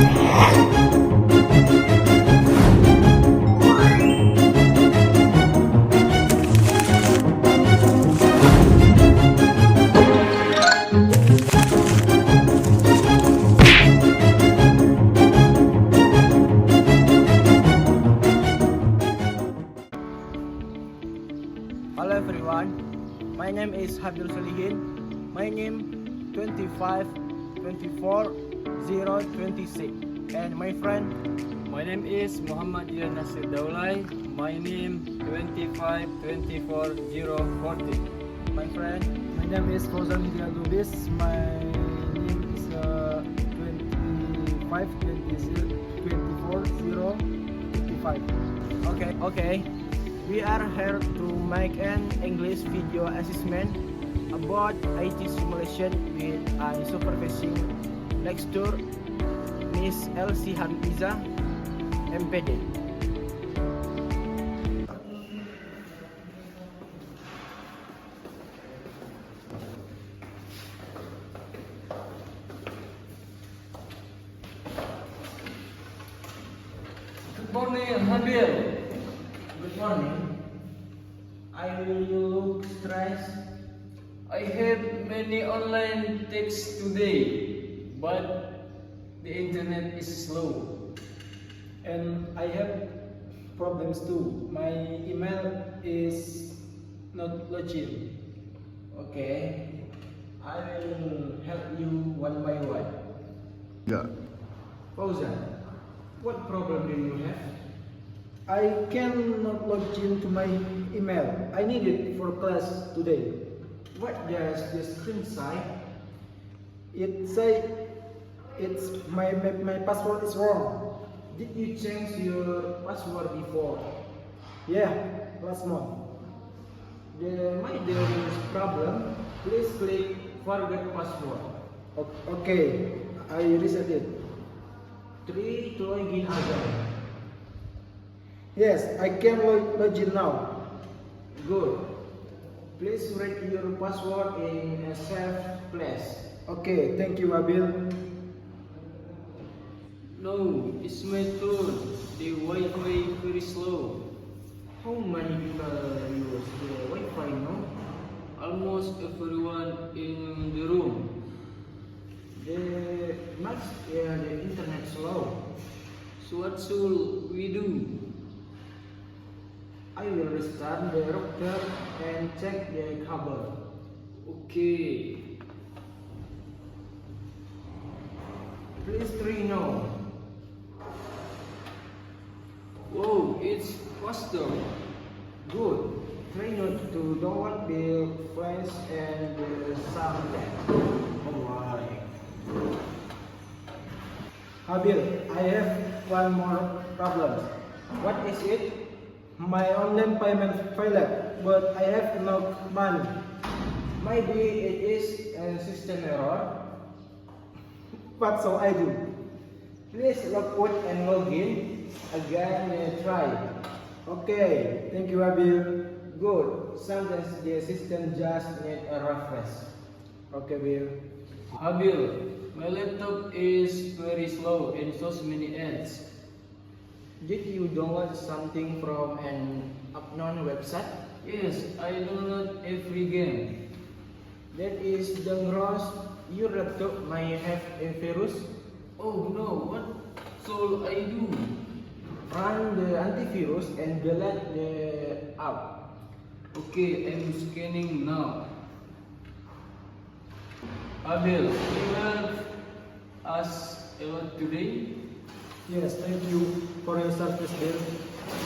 Hello everyone, my name is Habib Salihin. My name 25 24 026, and my friend. My name is Muhammad Dian Nasir Daulay. My name 25 24 040. My friend. My name is Fauzan Media Lubis. My name is 25 24 055. Okay. We are here to make an English video assessment about IT simulation with a supervising lecturer, Miss Elsie Hamiza, MPD. Good morning, Habil. Good morning. I will look stressed. I have many online texts today, but the internet is slow. And I have problems too. My email is not login. Okay. I will help you one by one. Yeah. Fauzan, what problem do you have? I cannot log into my email. I need it for class today. What does the screen say? It say it's my password is wrong. Did you change your password before? Yeah, last month. Might there is problem. Please click forget password. Okay, I reset it. Try to login again. Yes, I can log in now. Good. Please write your password in a safe place. Okay, thank you, Abil. No, it's my turn. The Wi-Fi very slow. How many people use the Wi-Fi now? Almost everyone in the room. The internet slow. So what should we do? I will restart the router and check the cable. Okay. Please try now. Whoa, it's faster. Good. Try not to download the files and the sound text. Alright. Abil, I have one more problem. What is it? My online payment failed, but I have enough money. Maybe it is a system error. What shall I do? Please log out and log in. Again, try. Okay, thank you, Abil. Good. Sometimes the system just need a refresh. Okay, Abil. Habil, my laptop is very slow and shows many ads. Did you download something from an unknown website? Yes, I download every game. That is dangerous. Your laptop may have a virus. Oh no, what shall I do? Run the antivirus and delete the app. Okay, I'm scanning now. Habil, you help us a lot today. Yes, thank you for your service, Bill.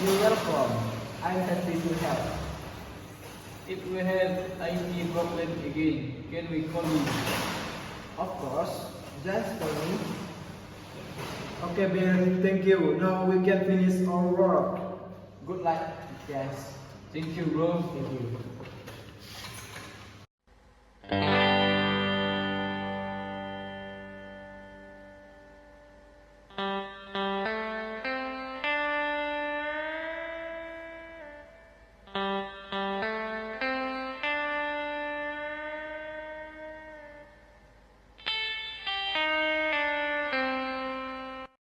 You're welcome. I'm happy to help. If we have IT problem again, can we call you? Of course, just tell me. Okay, Bill, thank you. Now we can finish our work. Good luck, guys. Thank you, bro. Thank you.